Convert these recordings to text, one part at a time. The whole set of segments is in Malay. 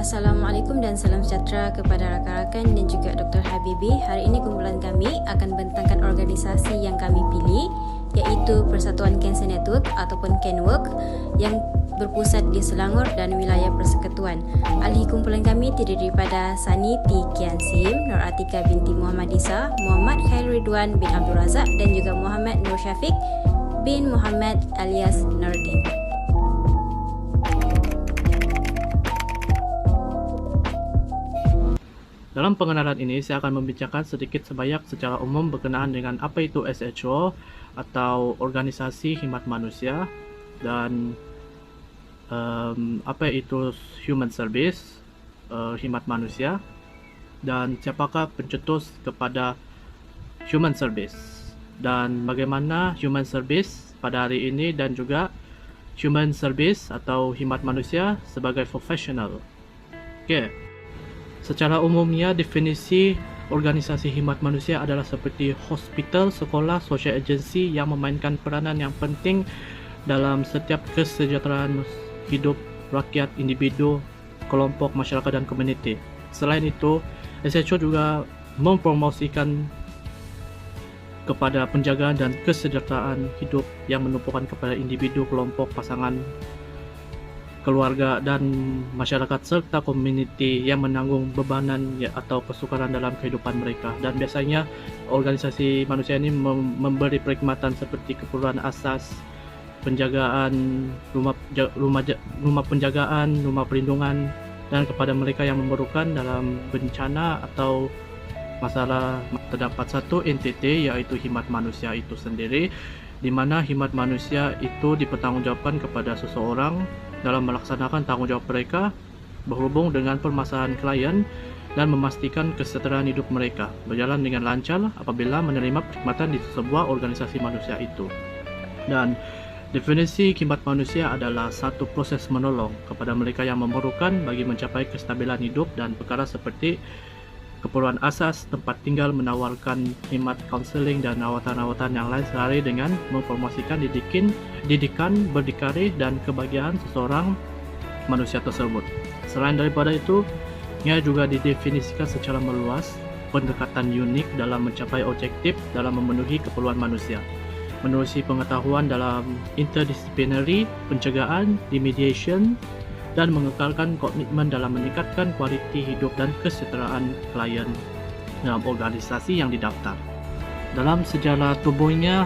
Assalamualaikum dan salam sejahtera kepada rakan-rakan dan juga Dr. Habibi. Hari ini kumpulan kami akan membentangkan organisasi yang kami pilih, iaitu Persatuan Kanser Network ataupun KanWork yang berpusat di Selangor dan wilayah Persekutuan. Ahli kumpulan kami terdiri daripada Sani T. Kian Sim, Nur Atika binti Muhammad Isa, Muhammad Khair Ridwan bin Abdul Razak dan juga Muhammad Nur Syafiq bin Muhammad alias Nurdin. Dalam pengenalan ini, saya akan membincangkan sedikit sebanyak secara umum berkenaan dengan apa itu SHO atau Organisasi Khidmat Manusia dan apa itu Human Service, khidmat manusia, dan siapakah pencetus kepada Human Service dan bagaimana Human Service pada hari ini dan juga Human Service atau khidmat manusia sebagai profesional. Okey. Secara umumnya, definisi organisasi khidmat manusia adalah seperti hospital, sekolah, social agency yang memainkan peranan yang penting dalam setiap kesejahteraan hidup rakyat, individu, kelompok, masyarakat dan komuniti. Selain itu, SHO juga mempromosikan kepada penjagaan dan kesejahteraan hidup yang menumpukan kepada individu, kelompok, pasangan, keluarga dan masyarakat serta komuniti yang menanggung bebanan atau kesukaran dalam kehidupan mereka. Dan biasanya organisasi manusia ini memberi perkhidmatan seperti keperluan asas, penjagaan, rumah penjagaan, rumah perlindungan dan kepada mereka yang memerlukan dalam bencana atau masalah. Terdapat satu entiti iaitu khidmat manusia itu sendiri, di mana khidmat manusia itu dipertanggungjawabkan kepada seseorang dalam melaksanakan tanggungjawab mereka berhubung dengan permasalahan klien dan memastikan kesejahteraan hidup mereka berjalan dengan lancar apabila menerima perkhidmatan di sebuah organisasi manusia itu. Dan definisi khidmat manusia adalah satu proses menolong kepada mereka yang memerlukan bagi mencapai kestabilan hidup dan perkara seperti keperluan asas, tempat tinggal, menawarkan khidmat kaunseling dan rawatan-rawatan yang lain sehari dengan mempromosikan didikan, berdikari dan kebahagiaan seseorang manusia tersebut. Selain daripada itu, ia juga didefinisikan secara meluas pendekatan unik dalam mencapai objektif dalam memenuhi keperluan manusia, menerusi pengetahuan dalam interdisciplinary, pencegahan, remediation, dan mengekalkan komitmen dalam meningkatkan kualiti hidup dan kesejahteraan klien dalam organisasi yang didaftar. Dalam sejarah tubuhnya,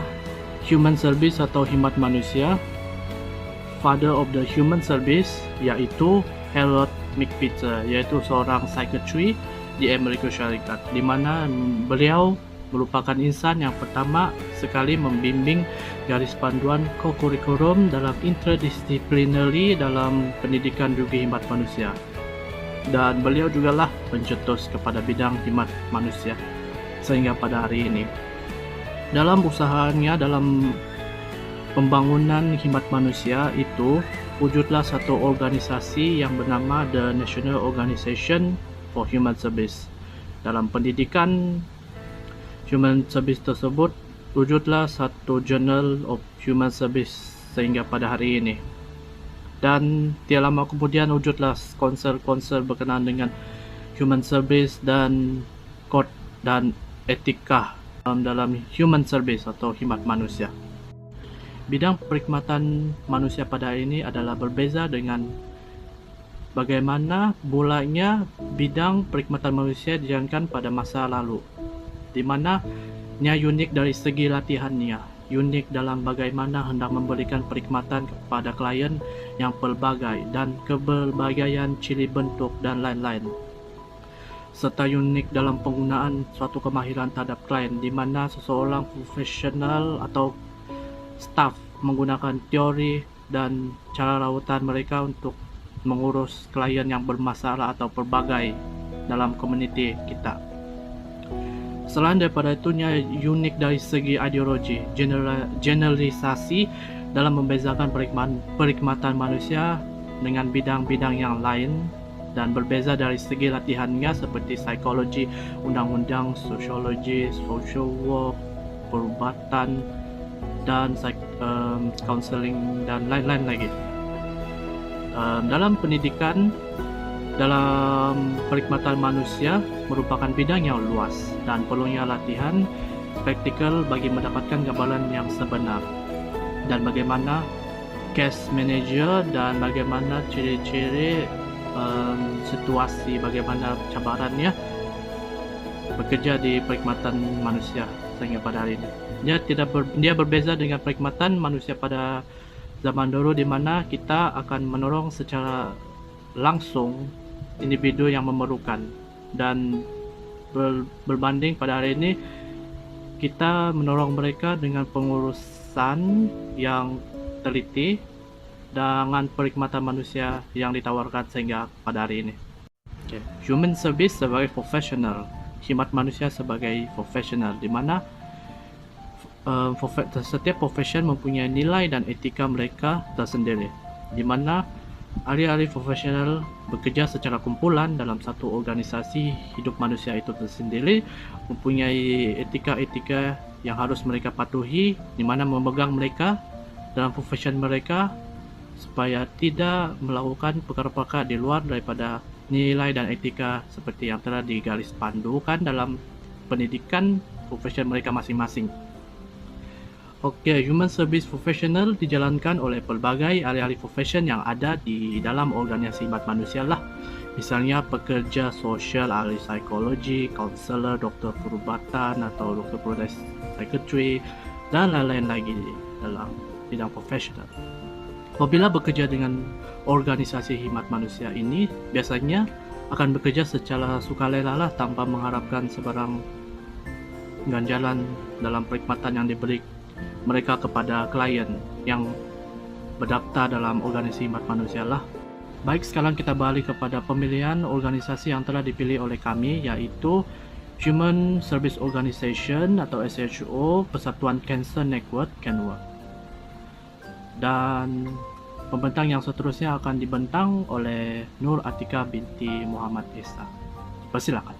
Human Service atau khidmat manusia, father of the Human Service yaitu Harold McPeter, yaitu seorang psychiatri di Amerika Syarikat, di mana beliau merupakan insan yang pertama sekali membimbing garis panduan co-curriculum dalam interdisciplinary dalam pendidikan juga khidmat manusia. Dan beliau jugalah pencetus kepada bidang khidmat manusia sehingga pada hari ini. Dalam usahanya dalam pembangunan khidmat manusia itu, wujudlah satu organisasi yang bernama The National Organization for Human Service. Dalam pendidikan Human Service tersebut, wujudlah satu Journal of Human Service sehingga pada hari ini. Dan tidak lama kemudian wujudlah konser berkenaan dengan Human Service dan kod dan etika dalam Human Service atau khidmat manusia. Bidang perkhidmatan manusia pada hari ini adalah berbeza dengan bagaimana mulanya bidang perkhidmatan manusia dijalankan pada masa lalu, di mana nya unik dari segi latihannya, unik dalam bagaimana hendak memberikan perkhidmatan kepada klien yang pelbagai dan keberbagian ciri bentuk dan lain-lain, serta unik dalam penggunaan suatu kemahiran terhadap klien, di mana seseorang profesional atau staf menggunakan teori dan cara rawatan mereka untuk mengurus klien yang bermasalah atau pelbagai dalam komuniti kita. Selain daripada itu, unik dari segi ideologi, generalisasi dalam membezakan perkhidmatan manusia dengan bidang-bidang yang lain, dan berbeza dari segi latihannya seperti psikologi, undang-undang, sosiologi, social work, perubatan, dan counseling dan lain-lain lagi. Dalam pendidikan dalam perkhidmatan manusia merupakan bidang yang luas dan perlunya latihan praktikal bagi mendapatkan gambaran yang sebenar, dan bagaimana case manager dan bagaimana ciri-ciri situasi, bagaimana cabarannya bekerja di perkhidmatan manusia sehingga pada hari ini. Dia berbeza dengan perkhidmatan manusia pada zaman dulu, di mana kita akan menolong secara langsung individu yang memerlukan, dan berbanding pada hari ini kita menolong mereka dengan pengurusan yang teliti dengan perkhidmatan manusia yang ditawarkan sehingga pada hari ini. Human service sebagai profesional, khidmat manusia sebagai profesional, di mana setiap profesion mempunyai nilai dan etika mereka tersendiri, di mana ahli-ahli profesional bekerja secara kumpulan dalam satu organisasi hidup manusia itu tersendiri, mempunyai etika-etika yang harus mereka patuhi, di mana memegang mereka dalam profesion mereka supaya tidak melakukan perkara-perkara di luar daripada nilai dan etika seperti yang telah digaris pandukan dalam pendidikan profesion mereka masing-masing. Human service professional dijalankan oleh pelbagai ahli-ahli profesion yang ada di dalam organisasi khidmat manusia lah. Misalnya pekerja sosial, ahli psikologi, kaunselor, doktor perubatan atau doktor proses psychiatry, dan lain-lain lagi dalam bidang profesional. Apabila bekerja dengan organisasi khidmat manusia ini, biasanya akan bekerja secara sukarela lah, tanpa mengharapkan sebarang ganjaran dalam perkhidmatan yang diberi mereka kepada klien yang berdaftar dalam organisasi khidmat manusia lah. Baik, sekarang kita balik kepada pemilihan organisasi yang telah dipilih oleh kami, yaitu Human Service Organization atau SHO, Persatuan Cancer Network, Kenwork. Dan pembentang yang seterusnya akan dibentang oleh Nur Atika binti Muhammad Esa. Persilakan.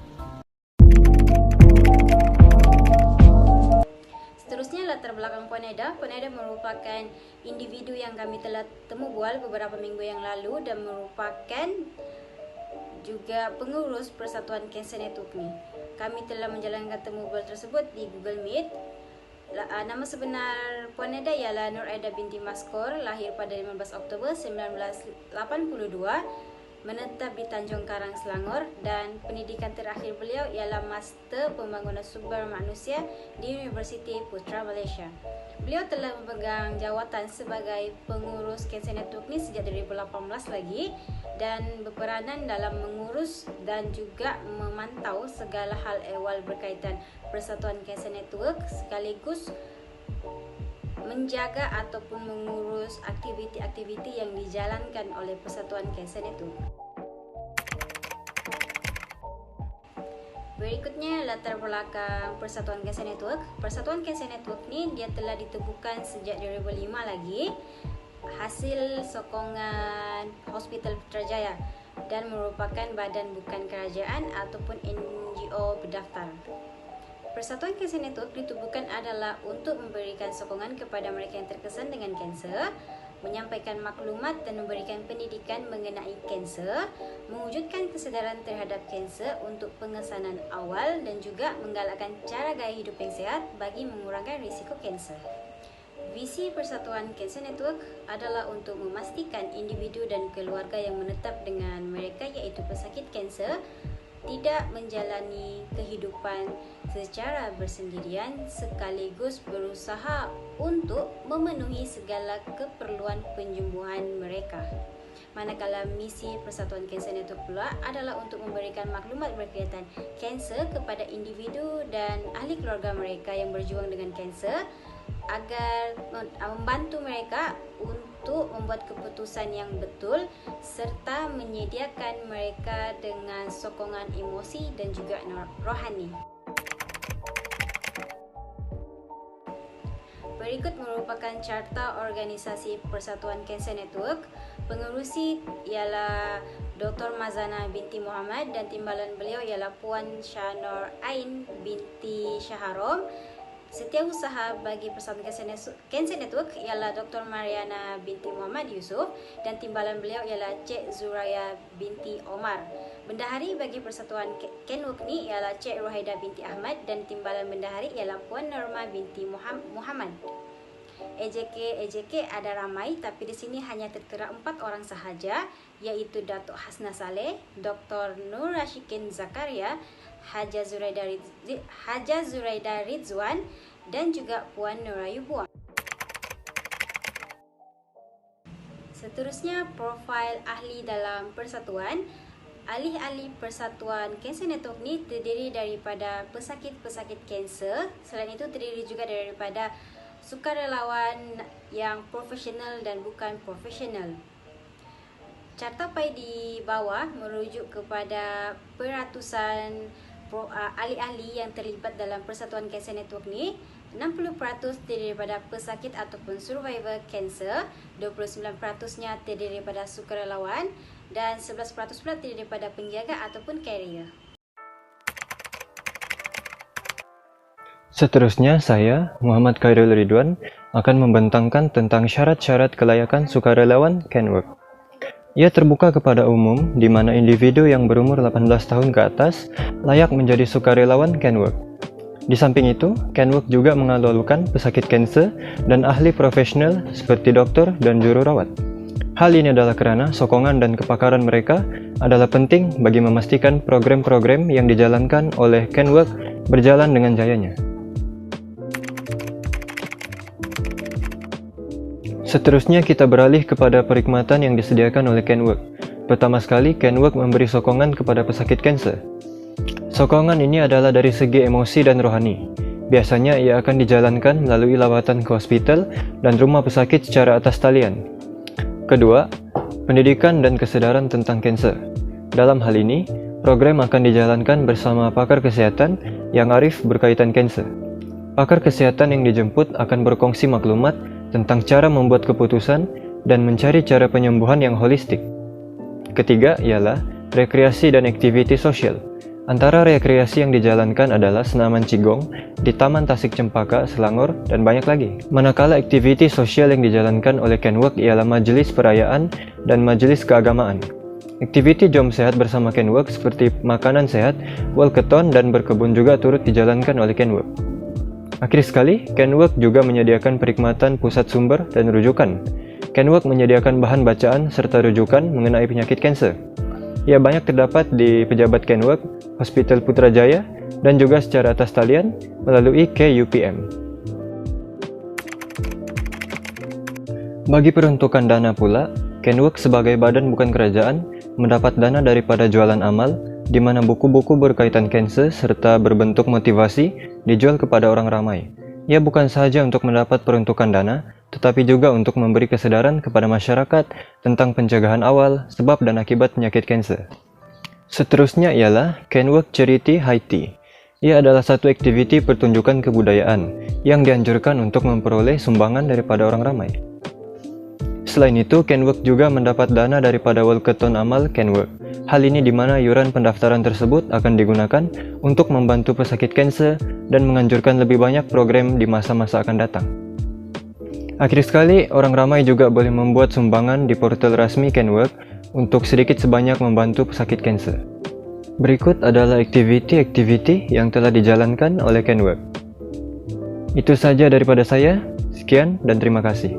Seterusnya, latar belakang Puan Eda. Puan Eda merupakan individu yang kami telah temu bual beberapa minggu yang lalu dan merupakan juga pengurus Persatuan Cancer Network ni. Kami telah menjalankan temu bual tersebut di Google Meet. Nama sebenar Puan Eda ialah Nur Eda binti Maskor, lahir pada 15 Oktober 1982, menetap di Tanjung Karang, Selangor, dan pendidikan terakhir beliau ialah Master Pembangunan Sumber Manusia di Universiti Putra Malaysia. Beliau telah memegang jawatan sebagai pengurus Cancer Network ni sejak 2018 lagi, dan berperanan dalam mengurus dan juga memantau segala hal ehwal berkaitan Persatuan Cancer Network, sekaligus menjaga ataupun mengurus aktiviti-aktiviti yang dijalankan oleh Persatuan Cancer Network. Berikutnya, latar belakang Persatuan Cancer Network. Persatuan Cancer Network ni dia telah ditubuhkan sejak 2005 lagi, hasil sokongan Hospital Putrajaya, dan merupakan badan bukan kerajaan ataupun NGO berdaftar. Persatuan Cancer Network ditubuhkan adalah untuk memberikan sokongan kepada mereka yang terkesan dengan kanser, menyampaikan maklumat dan memberikan pendidikan mengenai kanser, mewujudkan kesedaran terhadap kanser untuk pengesanan awal, dan juga menggalakkan cara gaya hidup yang sihat bagi mengurangkan risiko kanser. Visi Persatuan Cancer Network adalah untuk memastikan individu dan keluarga yang menetap dengan mereka iaitu pesakit kanser tidak menjalani kehidupan secara bersendirian, sekaligus berusaha untuk memenuhi segala keperluan penyembuhan mereka. Manakala misi Persatuan Cancer Network pula adalah untuk memberikan maklumat berkaitan kanser kepada individu dan ahli keluarga mereka yang berjuang dengan kanser, agar membantu mereka untuk membuat keputusan yang betul serta menyediakan mereka dengan sokongan emosi dan juga rohani. Berikut merupakan carta organisasi Persatuan Cancer Network. Pengerusi ialah Dr. Mazana binti Muhammad dan timbalan beliau ialah Puan Syanor Ain binti Syaharom. Setiausaha bagi Persatuan Cancer Network ialah Dr. Mariana binti Muhammad Yusuf dan timbalan beliau ialah Cik Zuraya binti Omar. Bendahari bagi Persatuan Canwork ni ialah Cik Rohaida binti Ahmad dan timbalan bendahari ialah Puan Norma binti Muhammad. AJK ada ramai, tapi di sini hanya tertera 4 orang sahaja, iaitu Datuk Hasna Saleh, Dr. Nur Rashikin Zakaria, Haja Zuraida Rizwan dan juga Puan Nurayu Buang. Seterusnya, profil ahli dalam persatuan. Ahli-ahli Persatuan Cancer Network ni terdiri daripada pesakit-pesakit kanser. Selain itu terdiri juga daripada sukarelawan yang profesional dan bukan profesional. Carta pie di bawah merujuk kepada peratusan ahli-ahli yang terlibat dalam Persatuan Cancer Network ni. 60% terdiri daripada pesakit ataupun survivor kanser, 29%-nya terdiri daripada sukarelawan dan 11% pula terdiri daripada penjaga ataupun carrier. Seterusnya, saya, Muhammad Khairul Ridwan, akan membentangkan tentang syarat-syarat kelayakan sukarelawan Canwork. Ia terbuka kepada umum, di mana individu yang berumur 18 tahun ke atas layak menjadi sukarelawan Canwork. Di samping itu, Canwork juga mengalulukan pesakit kanser dan ahli profesional seperti dokter dan jururawat. Hal ini adalah kerana sokongan dan kepakaran mereka adalah penting bagi memastikan program-program yang dijalankan oleh Canwork berjalan dengan jayanya. Seterusnya kita beralih kepada perkhidmatan yang disediakan oleh Canwork. Pertama sekali, Canwork memberi sokongan kepada pesakit kanser. Sokongan ini adalah dari segi emosi dan rohani. Biasanya ia akan dijalankan melalui lawatan ke hospital dan rumah pesakit secara atas talian. Kedua, pendidikan dan kesedaran tentang kanser. Dalam hal ini, program akan dijalankan bersama pakar kesihatan yang arif berkaitan kanser. Pakar kesihatan yang dijemput akan berkongsi maklumat tentang cara membuat keputusan dan mencari cara penyembuhan yang holistik. Ketiga ialah rekreasi dan aktiviti sosial. Antara rekreasi yang dijalankan adalah senaman Cigong di Taman Tasik Cempaka, Selangor, dan banyak lagi. Manakala aktiviti sosial yang dijalankan oleh Canwork ialah majelis perayaan dan majelis keagamaan. Aktiviti jom sehat bersama Canwork seperti makanan sehat, walkathon, dan berkebun juga turut dijalankan oleh Canwork. Akhir sekali, Canwork juga menyediakan perkhidmatan pusat sumber dan rujukan. Canwork menyediakan bahan bacaan serta rujukan mengenai penyakit kanser. Ia banyak terdapat di pejabat Canwork, Hospital Putrajaya, dan juga secara atas talian melalui KUPM. Bagi peruntukan dana pula, Canwork sebagai badan bukan kerajaan mendapat dana daripada jualan amal, di mana buku-buku berkaitan kanser serta berbentuk motivasi dijual kepada orang ramai. Ia bukan sahaja untuk mendapat peruntukan dana, tetapi juga untuk memberi kesedaran kepada masyarakat tentang pencegahan awal, sebab dan akibat penyakit kanser. Seterusnya ialah Canwork Charity High Tea. Ia adalah satu aktiviti pertunjukan kebudayaan yang dianjurkan untuk memperoleh sumbangan daripada orang ramai. Selain itu, Canwork juga mendapat dana daripada walkathon amal Canwork. Hal ini di mana iuran pendaftaran tersebut akan digunakan untuk membantu pesakit kanser dan menganjurkan lebih banyak program di masa-masa akan datang. Akhir sekali, orang ramai juga boleh membuat sumbangan di portal rasmi Canwork untuk sedikit sebanyak membantu pesakit kanser. Berikut adalah aktiviti-aktiviti yang telah dijalankan oleh Canwork. Itu saja daripada saya. Sekian dan terima kasih.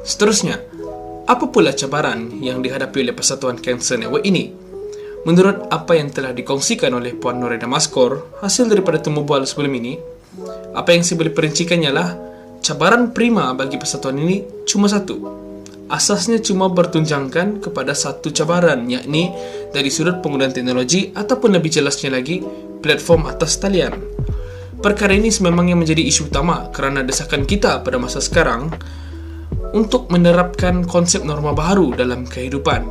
Seterusnya, apa pula cabaran yang dihadapi oleh Persatuan Cancer Network ini? Menurut apa yang telah dikongsikan oleh Puan Norida Maskor hasil daripada temu bual sebelum ini, apa yang saya boleh perincikannya ialah cabaran prima bagi persatuan ini cuma satu. Asasnya cuma bertunjangkan kepada satu cabaran, yakni dari sudut penggunaan teknologi ataupun lebih jelasnya lagi, platform atas talian. Perkara ini sememangnya menjadi isu utama kerana desakan kita pada masa sekarang untuk menerapkan konsep norma baru dalam kehidupan.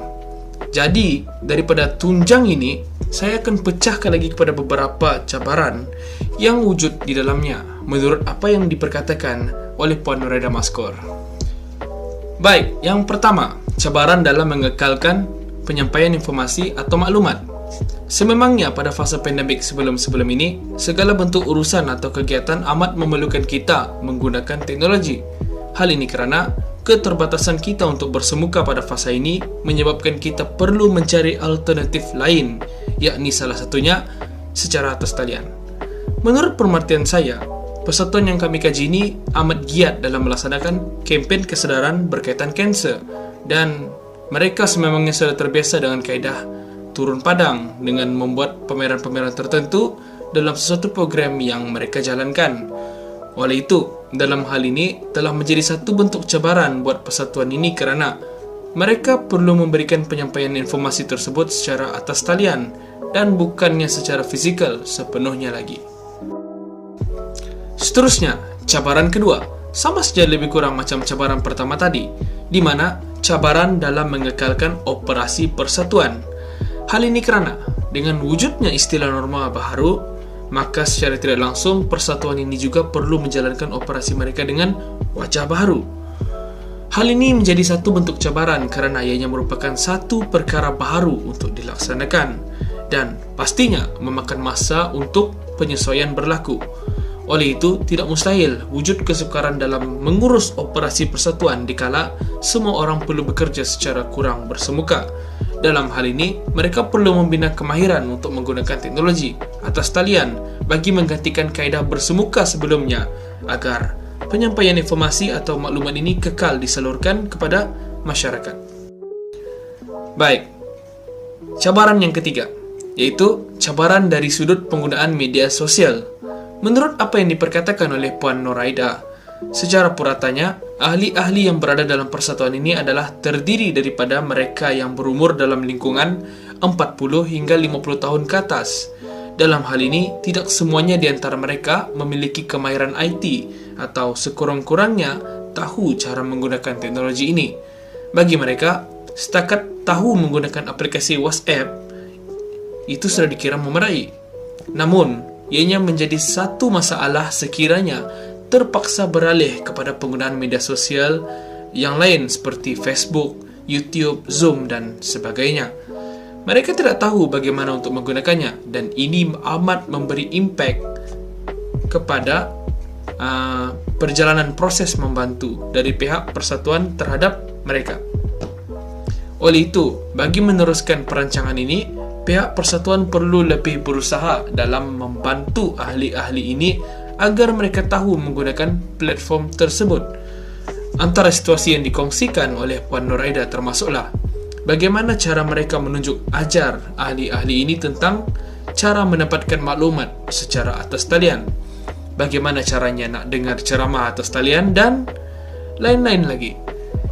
Jadi, daripada tunjang ini, saya akan pecahkan lagi kepada beberapa cabaran yang wujud di dalamnya menurut apa yang diperkatakan oleh Puan Norida Maskor. Baik, yang pertama, cabaran dalam mengekalkan penyampaian informasi atau maklumat. Sememangnya pada fasa pandemik sebelum-sebelum ini, segala bentuk urusan atau kegiatan amat memerlukan kita menggunakan teknologi. Hal ini kerana keterbatasan kita untuk bersemuka pada fasa ini menyebabkan kita perlu mencari alternatif lain, yakni salah satunya secara atas talian. Menurut pemerhatian saya, persatuan yang kami kaji ini amat giat dalam melaksanakan kempen kesedaran berkaitan kanser, dan mereka sememangnya sudah terbiasa dengan kaedah turun padang dengan membuat pameran-pameran tertentu dalam sesuatu program yang mereka jalankan. Oleh itu, dalam hal ini telah menjadi satu bentuk cabaran buat persatuan ini kerana mereka perlu memberikan penyampaian informasi tersebut secara atas talian dan bukannya secara fizikal sepenuhnya lagi. Seterusnya, cabaran kedua sama saja lebih kurang macam cabaran pertama tadi, di mana cabaran dalam mengekalkan operasi persatuan. Hal ini kerana dengan wujudnya istilah norma baharu, maka secara tidak langsung persatuan ini juga perlu menjalankan operasi mereka dengan wajah baharu. Hal ini menjadi satu bentuk cabaran kerana ianya merupakan satu perkara baharu untuk dilaksanakan dan pastinya memakan masa untuk penyesuaian berlaku. Oleh itu, tidak mustahil wujud kesukaran dalam mengurus operasi persatuan dikala semua orang perlu bekerja secara kurang bersemuka. Dalam hal ini, mereka perlu membina kemahiran untuk menggunakan teknologi atas talian bagi menggantikan kaedah bersemuka sebelumnya agar penyampaian informasi atau maklumat ini kekal disalurkan kepada masyarakat. Baik, cabaran yang ketiga, iaitu cabaran dari sudut penggunaan media sosial. Menurut apa yang diperkatakan oleh Puan Noraida, secara puratanya, ahli-ahli yang berada dalam persatuan ini adalah terdiri daripada mereka yang berumur dalam lingkungan 40 hingga 50 tahun ke atas. Dalam hal ini, tidak semuanya di antara mereka memiliki kemahiran IT atau sekurang-kurangnya tahu cara menggunakan teknologi ini. Bagi mereka, setakat tahu menggunakan aplikasi WhatsApp, itu sudah dikira memadai. Namun, ianya menjadi satu masalah sekiranya terpaksa beralih kepada penggunaan media sosial yang lain seperti Facebook, YouTube, Zoom dan sebagainya. Mereka tidak tahu bagaimana untuk menggunakannya dan ini amat memberi impak kepada perjalanan proses membantu dari pihak persatuan terhadap mereka. Oleh itu, bagi meneruskan perancangan ini, pihak persatuan perlu lebih berusaha dalam membantu ahli-ahli ini agar mereka tahu menggunakan platform tersebut. Antara situasi yang dikongsikan oleh Puan Noraida termasuklah bagaimana cara mereka menunjuk ajar ahli-ahli ini tentang cara mendapatkan maklumat secara atas talian, bagaimana caranya nak dengar ceramah atas talian dan lain-lain lagi.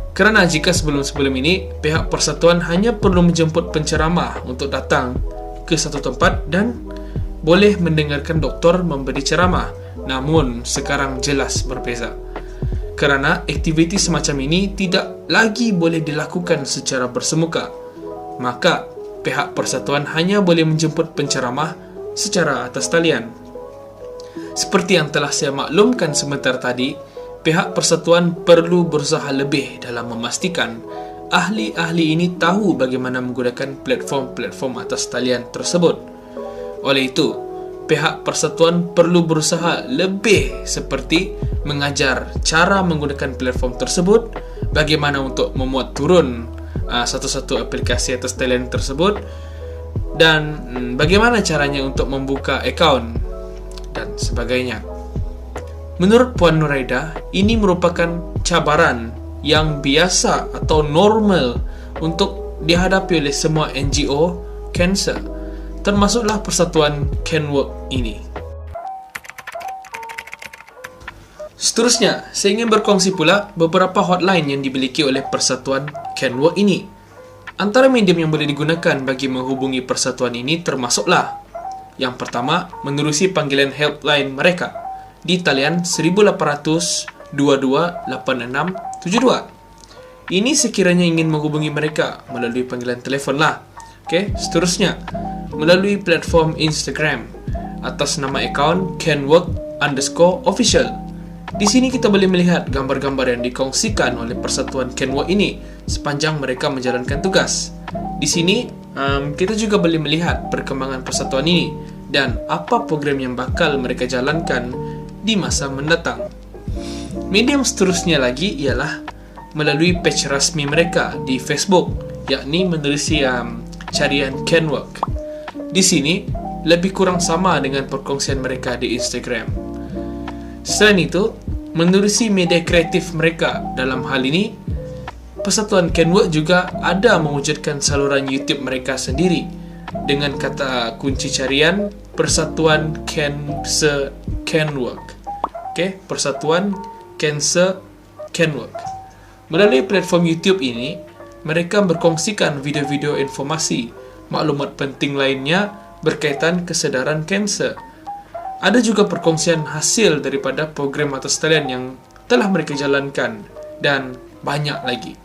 Kerana jika sebelum-sebelum ini pihak persatuan hanya perlu menjemput penceramah untuk datang ke satu tempat dan boleh mendengarkan doktor memberi ceramah, namun sekarang jelas berbeza. Kerana aktiviti semacam ini tidak lagi boleh dilakukan secara bersemuka, maka pihak persatuan hanya boleh menjemput penceramah secara atas talian. Seperti yang telah saya maklumkan sebentar tadi, pihak persatuan perlu berusaha lebih dalam memastikan ahli-ahli ini tahu bagaimana menggunakan platform-platform atas talian tersebut. Oleh itu, pihak persatuan perlu berusaha lebih seperti mengajar cara menggunakan platform tersebut, bagaimana untuk memuat turun satu-satu aplikasi atas talian tersebut, dan bagaimana caranya untuk membuka akaun dan sebagainya. Menurut Puan Noraida, ini merupakan cabaran yang biasa atau normal untuk dihadapi oleh semua NGO kanser, termasuklah persatuan Kenwork ini. Seterusnya, saya ingin berkongsi pula beberapa hotline yang dimiliki oleh persatuan Kenwork ini. Antara medium yang boleh digunakan bagi menghubungi persatuan ini termasuklah: yang pertama, menerusi panggilan helpline mereka di talian 1800 22 86 72. Ini sekiranya ingin menghubungi mereka melalui panggilan telefon lah. Okey, seterusnya melalui platform Instagram atas nama akaun Kenwork_official. Di sini kita boleh melihat gambar-gambar yang dikongsikan oleh persatuan Kenwork ini sepanjang mereka menjalankan tugas. Di sini kita juga boleh melihat perkembangan persatuan ini dan apa program yang bakal mereka jalankan di masa mendatang. Medium seterusnya lagi ialah melalui page rasmi mereka di Facebook, yakni menerusi carian Kenwork. Di sini lebih kurang sama dengan perkongsian mereka di Instagram. Selain itu, menerusi media kreatif mereka dalam hal ini, Persatuan Kenwork juga ada mewujudkan saluran YouTube mereka sendiri dengan kata kunci carian Persatuan Cancer Kenwork. Persatuan Cancer Kenwork. Melalui platform YouTube ini, mereka berkongsikan video-video informasi, maklumat penting lainnya berkaitan kesedaran kanser. Ada juga perkongsian hasil daripada program atas talian yang telah mereka jalankan dan banyak lagi.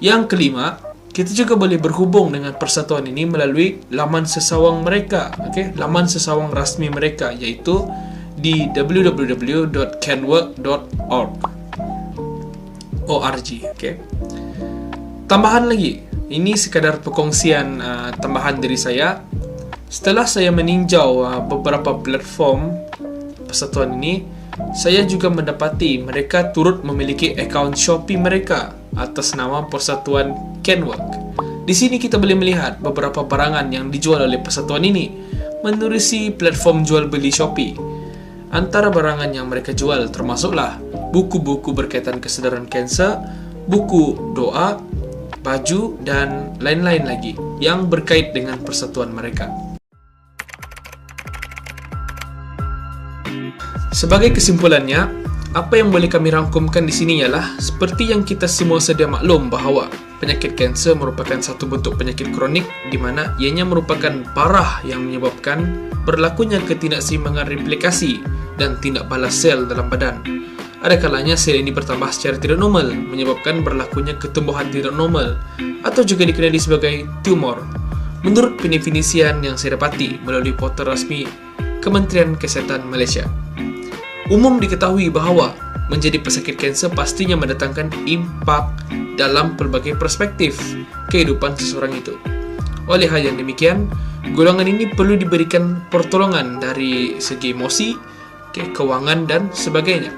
Yang kelima, kita juga boleh berhubung dengan persatuan ini melalui laman sesawang mereka, laman sesawang rasmi mereka, iaitu di www.kenwork.org. Tambahan lagi, ini sekadar perkongsian tambahan dari saya. Setelah saya meninjau beberapa platform persatuan ini, saya juga mendapati mereka turut memiliki akaun Shopee mereka atas nama Persatuan Kenwork. Di sini kita boleh melihat beberapa barangan yang dijual oleh persatuan ini menerusi platform jual beli Shopee. Antara barangan yang mereka jual termasuklah buku-buku berkaitan kesedaran kanser, buku doa, baju, dan lain-lain lagi yang berkait dengan persatuan mereka. Sebagai kesimpulannya, apa yang boleh kami rangkumkan di sini ialah seperti yang kita semua sedia maklum bahawa penyakit kanser merupakan satu bentuk penyakit kronik di mana ianya merupakan parah yang menyebabkan berlakunya ketidakseimbangan replikasi dan tindak balas sel dalam badan. Ada kalanya sel ini bertambah secara tidak normal, menyebabkan berlakunya ketumbuhan tidak normal atau juga dikenali sebagai tumor. Menurut pendefinisian yang saya dapati melalui portal rasmi Kementerian Kesihatan Malaysia, umum diketahui bahawa menjadi pesakit kanser pastinya mendatangkan impak dalam pelbagai perspektif kehidupan seseorang itu. Oleh hal yang demikian, golongan ini perlu diberikan pertolongan dari segi emosi, kewangan dan sebagainya,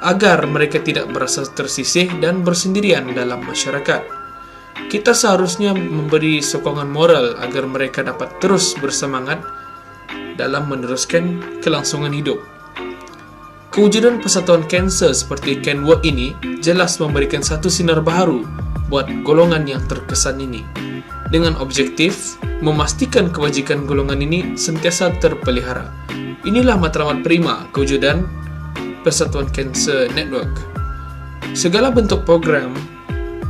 agar mereka tidak merasa tersisih dan bersendirian dalam masyarakat. Kita seharusnya memberi sokongan moral agar mereka dapat terus bersemangat dalam meneruskan kelangsungan hidup. Kewujudan persatuan kanser seperti Kenwork ini jelas memberikan satu sinar baharu buat golongan yang terkesan ini, dengan objektif memastikan kewajikan golongan ini sentiasa terpelihara. Inilah matlamat prima kewujudan Persatuan Kanser Network. Segala bentuk program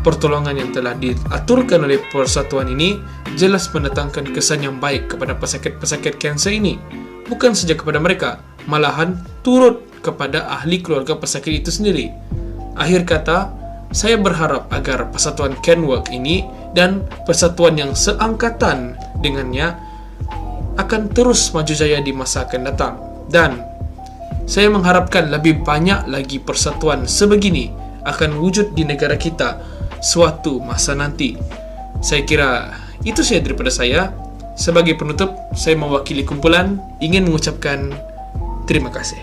pertolongan yang telah diaturkan oleh persatuan ini jelas mendatangkan kesan yang baik kepada pesakit-pesakit kanser ini, bukan saja kepada mereka, malahan turut kepada ahli keluarga pesakit itu sendiri. Akhir kata, saya berharap agar persatuan Kenwork ini dan persatuan yang seangkatan dengannya akan terus maju jaya di masa akan datang, dan saya mengharapkan lebih banyak lagi persatuan sebegini akan wujud di negara kita suatu masa nanti. Saya kira itu saja daripada saya. Sebagai penutup, saya mewakili kumpulan ingin mengucapkan terima kasih.